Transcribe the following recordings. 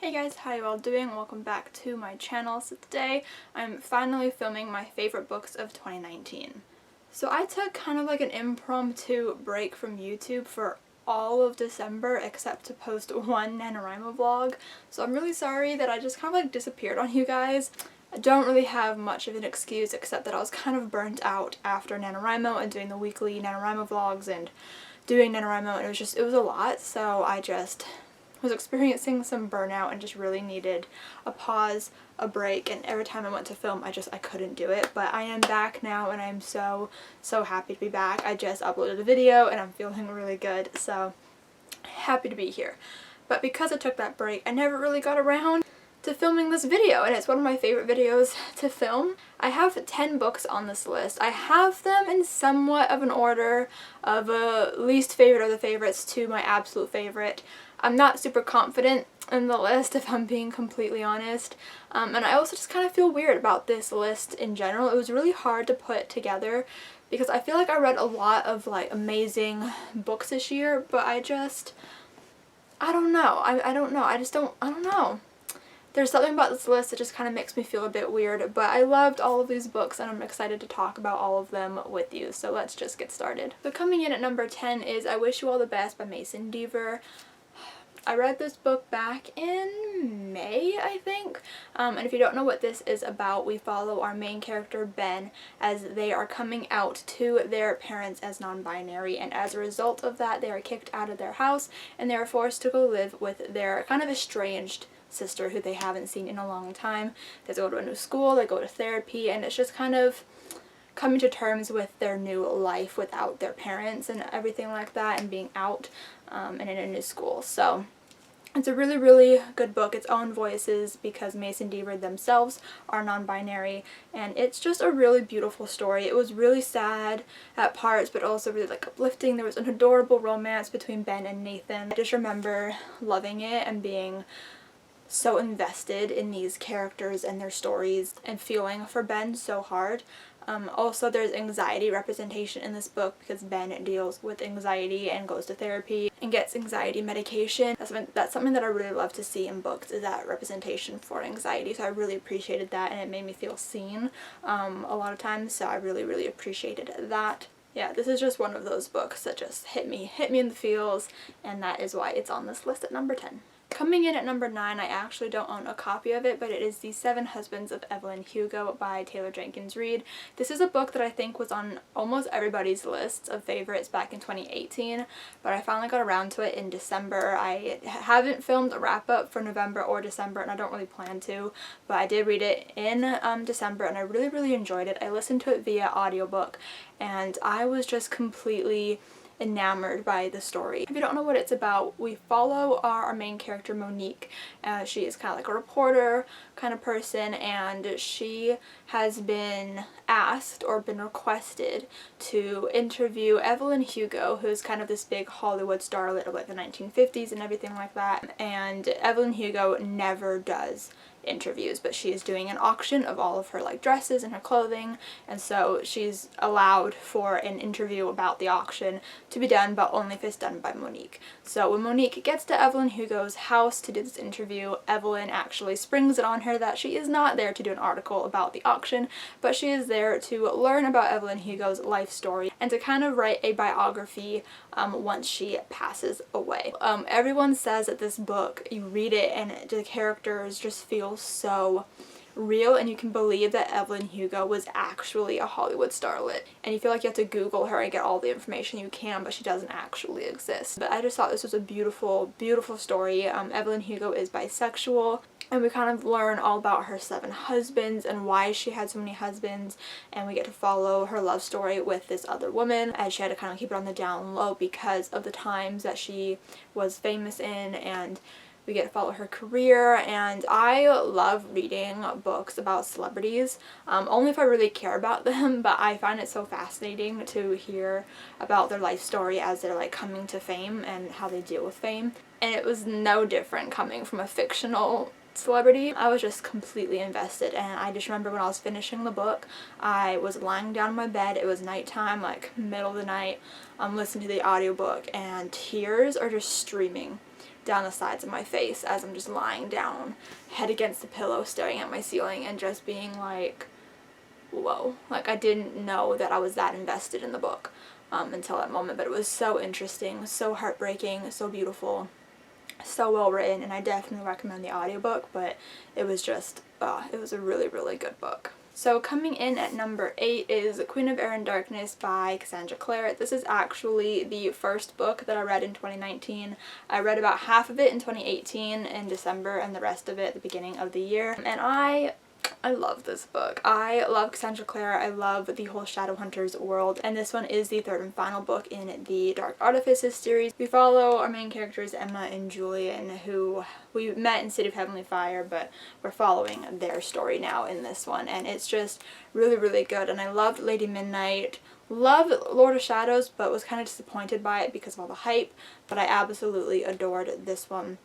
Hey guys, how you all doing? Welcome back to my channel. So today I'm finally filming my favorite books of 2019. So I took kind of like an impromptu break from YouTube for all of December except to post one NaNoWriMo vlog. So I'm really sorry that I just kind of like disappeared on you guys. I don't really have much of an excuse except that I was kind of burnt out after NaNoWriMo and doing the weekly NaNoWriMo vlogs and doing NaNoWriMo, and it was a lot, so I just was experiencing some burnout and just really needed a pause, a break, and every time I went to film I couldn't do it. But I am back now and I'm so happy to be back. I just uploaded a video and I'm feeling really good, so happy to be here. But because I took that break, I never really got around to filming this video, and it's one of my favorite videos to film. I have 10 books on this list. I have them in somewhat of an order of least favorite of the favorites to my absolute favorite. I'm not super confident in the list, if I'm being completely honest. And I also just kind of feel weird about this list in general. It was really hard to put together because I feel like I read a lot of like amazing books this year, but I don't know. I don't know. There's something about this list that just kind of makes me feel a bit weird, but I loved all of these books and I'm excited to talk about all of them with you, so let's just get started. So coming in at number 10 is I Wish You All the Best by Mason Deaver. I read this book back in May, I think, and if you don't know what this is about, we follow our main character Ben as they are coming out to their parents as non-binary, and as a result of that they are kicked out of their house and they are forced to go live with their kind of estranged sister who they haven't seen in a long time. They go to a new school, they go to therapy, and it's just kind of coming to terms with their new life without their parents and everything like that, and being out and in a new school. So it's a really good book. Its own voices because Mason Deaver themselves are non-binary, and it's just a really beautiful story. It was really sad at parts but also really like uplifting. There was an adorable romance between Ben and Nathan. I just remember loving it and being so invested in these characters and their stories and feeling for Ben so hard. Also, there's anxiety representation in this book because Ben deals with anxiety and goes to therapy and gets anxiety medication. That's something that I really love to see in books, is that representation for anxiety. So I really appreciated that, and it made me feel seen a lot of times, so I really appreciated that. Yeah, this is just one of those books that just hit me in the feels, and that is why it's on this list at number 10. Coming in at number 9, I actually don't own a copy of it, but it is The Seven Husbands of Evelyn Hugo by Taylor Jenkins Reid. This is a book that I think was on almost everybody's lists of favorites back in 2018, but I finally got around to it in December. I haven't filmed a wrap-up for November or December, and I don't really plan to, but I did read it in December, and I really enjoyed it. I listened to it via audiobook, and I was just completely enamored by the story. If you don't know what it's about, we follow our main character Monique. She is kind of like a reporter kind of person, and she has been asked or been requested to interview Evelyn Hugo, who's kind of this big Hollywood starlet of like the 1950s and everything like that, and Evelyn Hugo never does interviews, but she is doing an auction of all of her like dresses and her clothing, and so she's allowed for an interview about the auction to be done, but only if it's done by Monique. So when Monique gets to Evelyn Hugo's house to do this interview, Evelyn actually springs it on her that she is not there to do an article about the auction, but she is there to learn about Evelyn Hugo's life story and to kind of write a biography once she passes away. Everyone says that this book, you read it and the characters just feel so real, and you can believe that Evelyn Hugo was actually a Hollywood starlet, and you feel like you have to Google her and get all the information you can, but she doesn't actually exist. But I just thought this was a beautiful story. Evelyn Hugo is bisexual, and we kind of learn all about her 7 husbands and why she had so many husbands, and we get to follow her love story with this other woman, as she had to kind of keep it on the down low because of the times that she was famous in, and we get to follow her career. And I love reading books about celebrities, only if I really care about them, but I find it so fascinating to hear about their life story as they're like coming to fame and how they deal with fame. And it was no different coming from a fictional celebrity. I was just completely invested, and I just remember when I was finishing the book, I was lying down in my bed, it was nighttime, like middle of the night, I'm listening to the audiobook, and tears are just streaming down the sides of my face as I'm just lying down, head against the pillow, staring at my ceiling and just being like, whoa. Like, I didn't know that I was that invested in the book until that moment, but it was so interesting, so heartbreaking, so beautiful, so well written, and I definitely recommend the audiobook, but it was just, it was a really, really good book. So coming in at number 8 is Queen of Air and Darkness by Cassandra Clare. This is actually the first book that I read in 2019. I read about half of it in 2018 in December and the rest of it at the beginning of the year. And I love this book. I love Cassandra Clare. I love the whole Shadowhunters world, and this one is the third and final book in the Dark Artifices series. We follow our main characters Emma and Julian, who we met in City of Heavenly Fire, but we're following their story now in this one, and it's just really, really good. And I loved Lady Midnight, loved Lord of Shadows, but was kind of disappointed by it because of all the hype, but I absolutely adored this one.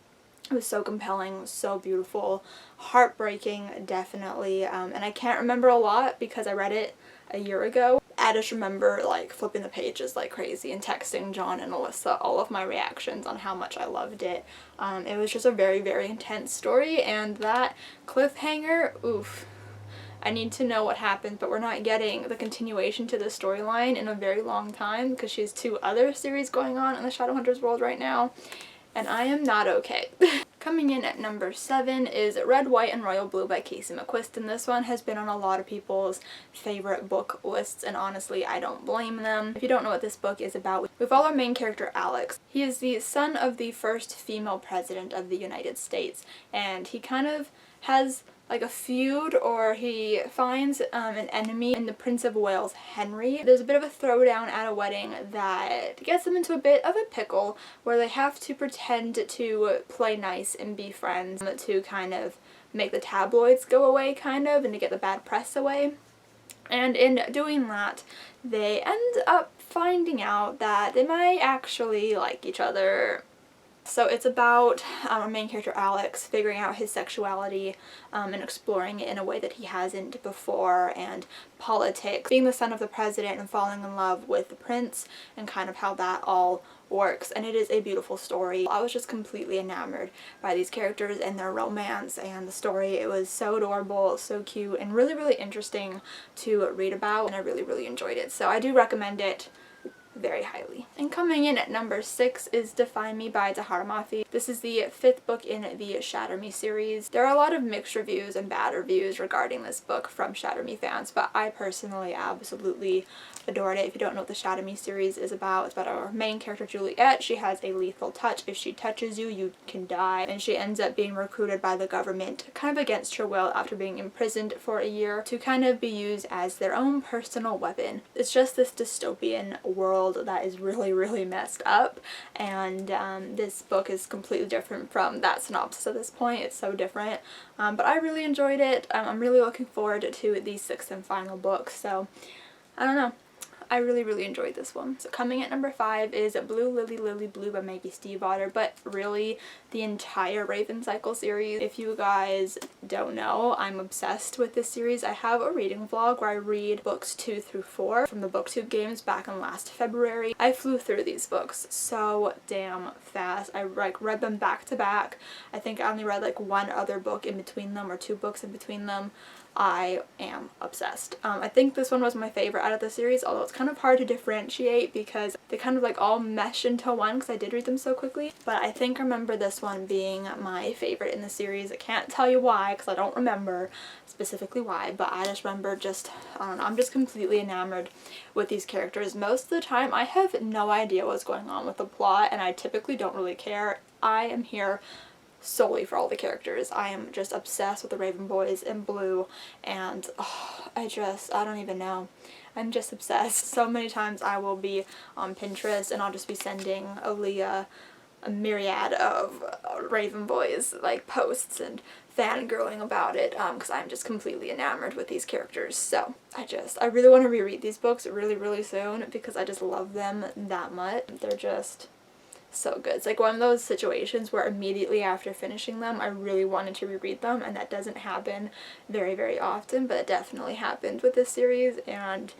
It was so compelling, so beautiful, heartbreaking, definitely, and I can't remember a lot because I read it a year ago. I just remember like flipping the pages like crazy and texting John and Alyssa all of my reactions on how much I loved it. It was just a very, very intense story, and that cliffhanger, oof. I need to know what happens, but we're not getting the continuation to the storyline in a very long time because she has 2 other series going on in the Shadowhunters world right now. And I am not okay. Coming in at number 7 is Red, White, and Royal Blue by Casey McQuist, and this one has been on a lot of people's favorite book lists, and honestly, I don't blame them. If you don't know what this book is about, we follow our main character, Alex. He is the son of the first female president of the United States, and he kind of has like a feud, or he finds an enemy in the Prince of Wales, Henry. There's a bit of a throwdown at a wedding that gets them into a bit of a pickle where they have to pretend to play nice and be friends to kind of make the tabloids go away, kind of, and to get the bad press away. And in doing that, they end up finding out that they might actually like each other. So it's about our main character Alex figuring out his sexuality and exploring it in a way that he hasn't before, and politics, being the son of the president and falling in love with the prince, and kind of how that all works. And it is a beautiful story. I was just completely enamored by these characters and their romance and the story. It was so adorable, so cute, and really, really interesting to read about, and I really, really enjoyed it. So I do recommend it very highly. And coming in at number 6 is Define Me by Tahara Mafi. This is the 5th book in the Shatter Me series. There are a lot of mixed reviews and bad reviews regarding this book from Shatter Me fans, but I personally absolutely adored it. If you don't know what the Shatter Me series is about, it's about our main character Juliet. She has a lethal touch. If she touches you, you can die, and she ends up being recruited by the government kind of against her will after being imprisoned for a year to kind of be used as their own personal weapon. It's just this dystopian world that is really, really messed up, and this book is completely different from that synopsis at this point. It's so different, but I really enjoyed it. I'm really looking forward to the 6th and final book, so I don't know. I really, really enjoyed this one. So coming at number 5 is Blue Lily Lily Blue by Maggie Stiefvater, but really the entire Raven Cycle series. If you guys don't know, I'm obsessed with this series. I have a reading vlog where I read books 2 through 4 from the BookTube games back in last February. I flew through these books so damn fast. I like read them back to back. I think I only read like 1 other book in between them, or 2 books in between them. I am obsessed. I think this one was my favorite out of the series, although it's kind of hard to differentiate because they kind of like all mesh into one because I did read them so quickly. But I think I remember this one being my favorite in the series. I can't tell you why because I don't remember specifically why, but I just remember just, I don't know, I'm just completely enamored with these characters. Most of the time I have no idea what's going on with the plot, and I typically don't really care. I am here solely for all the characters. I am just obsessed with the Raven Boys and Blue, and I don't even know. I'm just obsessed. So many times I will be on Pinterest and I'll just be sending Aaliyah a myriad of Raven Boys like posts and fangirling about it because I'm just completely enamored with these characters. So I really want to reread these books really, really soon because I just love them that much. They're just so good. It's like one of those situations where immediately after finishing them I really wanted to reread them, and that doesn't happen very, very often, but it definitely happened with this series, and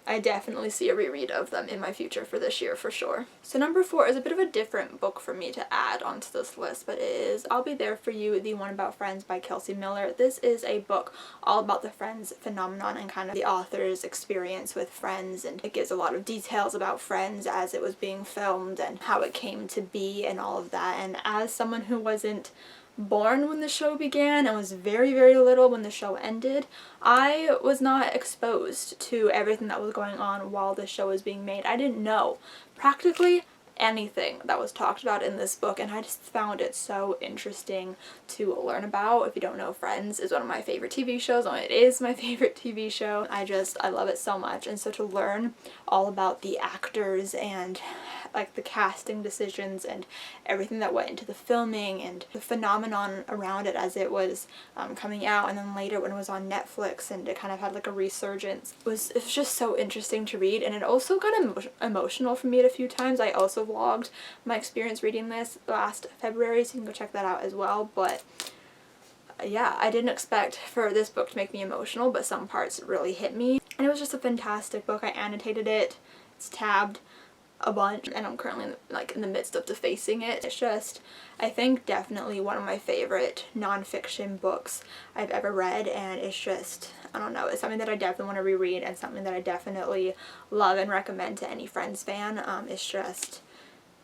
I definitely see a reread of them in my future for this year for sure. So number 4 is a bit of a different book for me to add onto this list, but it is I'll Be There For You, The One About Friends by Kelsey Miller. This is a book all about the Friends phenomenon and kind of the author's experience with Friends, and it gives a lot of details about Friends as it was being filmed and how it came to be and all of that. And as someone who wasn't born when the show began and was very, very little when the show ended, I was not exposed to everything that was going on while the show was being made. I didn't know practically anything that was talked about in this book, and I just found it so interesting to learn about. If you don't know, Friends is one of my favorite TV shows. It is my favorite TV show. I love it so much, and so to learn all about the actors and like the casting decisions and everything that went into the filming and the phenomenon around it as it was coming out, and then later when it was on Netflix and it kind of had like a resurgence, it was just so interesting to read. And it also got emotional for me at a few times. I also vlogged my experience reading this last February, so you can go check that out as well. But yeah, I didn't expect for this book to make me emotional, but some parts really hit me, and it was just a fantastic book. I annotated it, it's tabbed a bunch, and I'm currently in the midst of defacing it. It's just, I think, definitely one of my favorite nonfiction books I've ever read, and it's just, I don't know, it's something that I definitely want to reread and something that I definitely love and recommend to any Friends fan. It's just,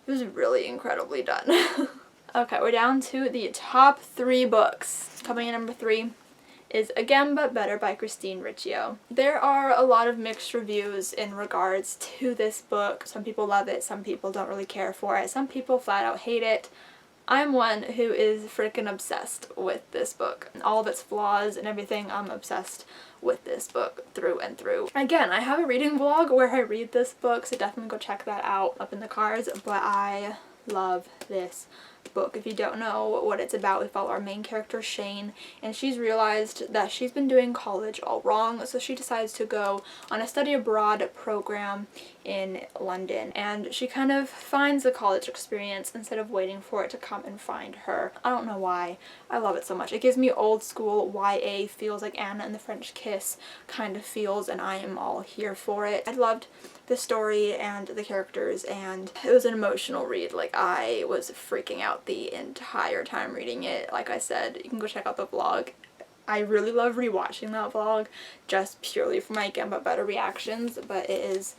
it was really incredibly done. Okay, we're down to the top 3 books. Coming in number 3 is Again But Better by Christine Riccio. There are a lot of mixed reviews in regards to this book. Some people love it, some people don't really care for it, some people flat out hate it. I'm one who is freaking obsessed with this book. All of its flaws and everything, I'm obsessed with this book through and through. Again, I have a reading vlog where I read this book, so definitely go check that out up in the cards, but I love this book. If you don't know what it's about, we follow our main character Shane, and she's realized that she's been doing college all wrong, so she decides to go on a study abroad program in London, and she kind of finds the college experience instead of waiting for it to come and find her. I don't know why. I love it so much. It gives me old school YA feels, like Anna and the French Kiss kind of feels, and I am all here for it. I loved the story and the characters, and it was an emotional read. Like, I was freaking out the entire time reading it. Like I said, you can go check out the vlog. I really love rewatching that vlog just purely for my Again But Better reactions, but it's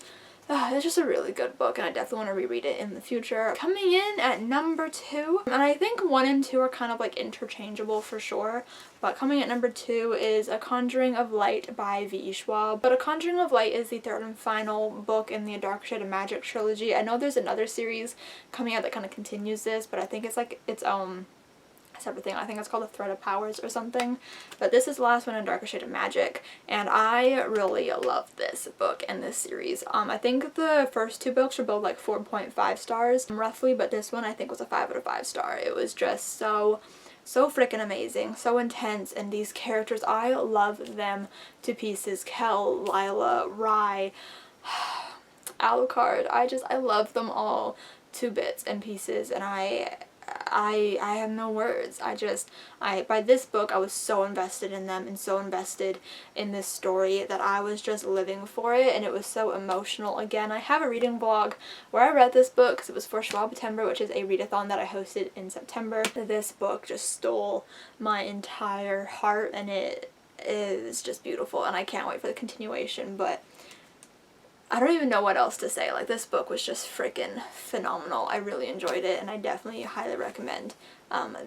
just a really good book, and I definitely want to reread it in the future. Coming in at number 2, and I think 1 and 2 are kind of like interchangeable for sure, but coming at number 2 is A Conjuring of Light by V.E. Schwab. But A Conjuring of Light is the 3rd and final book in the A Dark Shade of Magic trilogy. I know there's another series coming out that kind of continues this, but I think it's like its own separate thing. I think it's called The Thread of Powers or something, but this is the last one in Darker Shade of Magic, and I really love this book and this series. I think the first 2 books were both like 4.5 stars roughly, but this one I think was a 5 out of 5 star. It was just so freaking amazing, so intense, and these characters, I love them to pieces. Kel, Lila, Rye, Alucard, I love them all to bits and pieces, and I have no words. By this book, I was so invested in them and so invested in this story that I was just living for it, and it was so emotional. Again, I have a reading vlog where I read this book because it was for Schwab-September, which is a readathon that I hosted in September. This book just stole my entire heart, and it is just beautiful, and I can't wait for the continuation, but I don't even know what else to say. Like, this book was just freaking phenomenal. I really enjoyed it, and I definitely highly recommend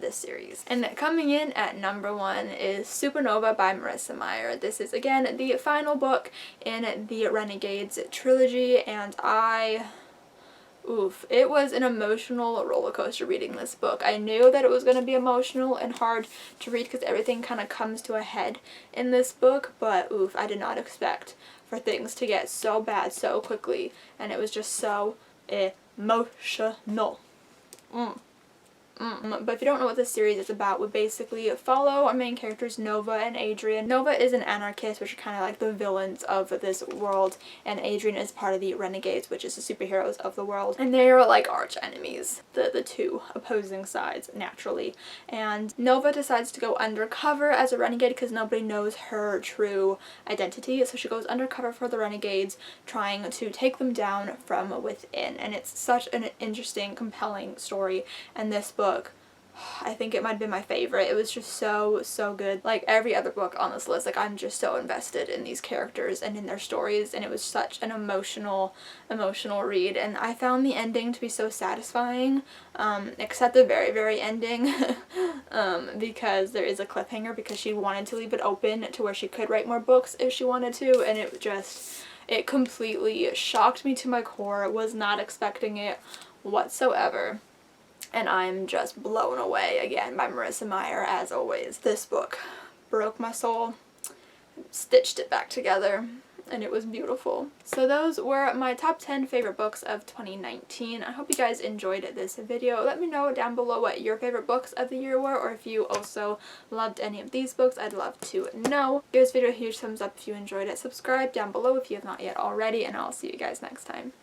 this series. And coming in at number 1 is Supernova by Marissa Meyer. This is, again, the final book in the Renegades trilogy, and it was an emotional roller coaster reading this book. I knew that it was going to be emotional and hard to read because everything kind of comes to a head in this book, but I did not expect for things to get so bad so quickly, and it was just so emotional. But if you don't know what this series is about, we basically follow our main characters Nova and Adrian. Nova is an anarchist, which are kind of like the villains of this world, and Adrian is part of the Renegades, which is the superheroes of the world. And they are like arch enemies, the two opposing sides, naturally. And Nova decides to go undercover as a renegade because nobody knows her true identity, so she goes undercover for the Renegades, trying to take them down from within. And it's such an interesting, compelling story, and this book, I think it might have been my favorite. It was just so good. Like every other book on this list, like I'm just so invested in these characters and in their stories, and it was such an emotional read. And I found the ending to be so satisfying, except the very ending, because there is a cliffhanger because she wanted to leave it open to where she could write more books if she wanted to, and it completely shocked me to my core. Was not expecting it whatsoever. And I'm just blown away again by Marissa Meyer, as always. This book broke my soul, stitched it back together, and it was beautiful. So those were my top 10 favorite books of 2019. I hope you guys enjoyed this video. Let me know down below what your favorite books of the year were, or if you also loved any of these books. I'd love to know. Give this video a huge thumbs up if you enjoyed it. Subscribe down below if you have not yet already, and I'll see you guys next time.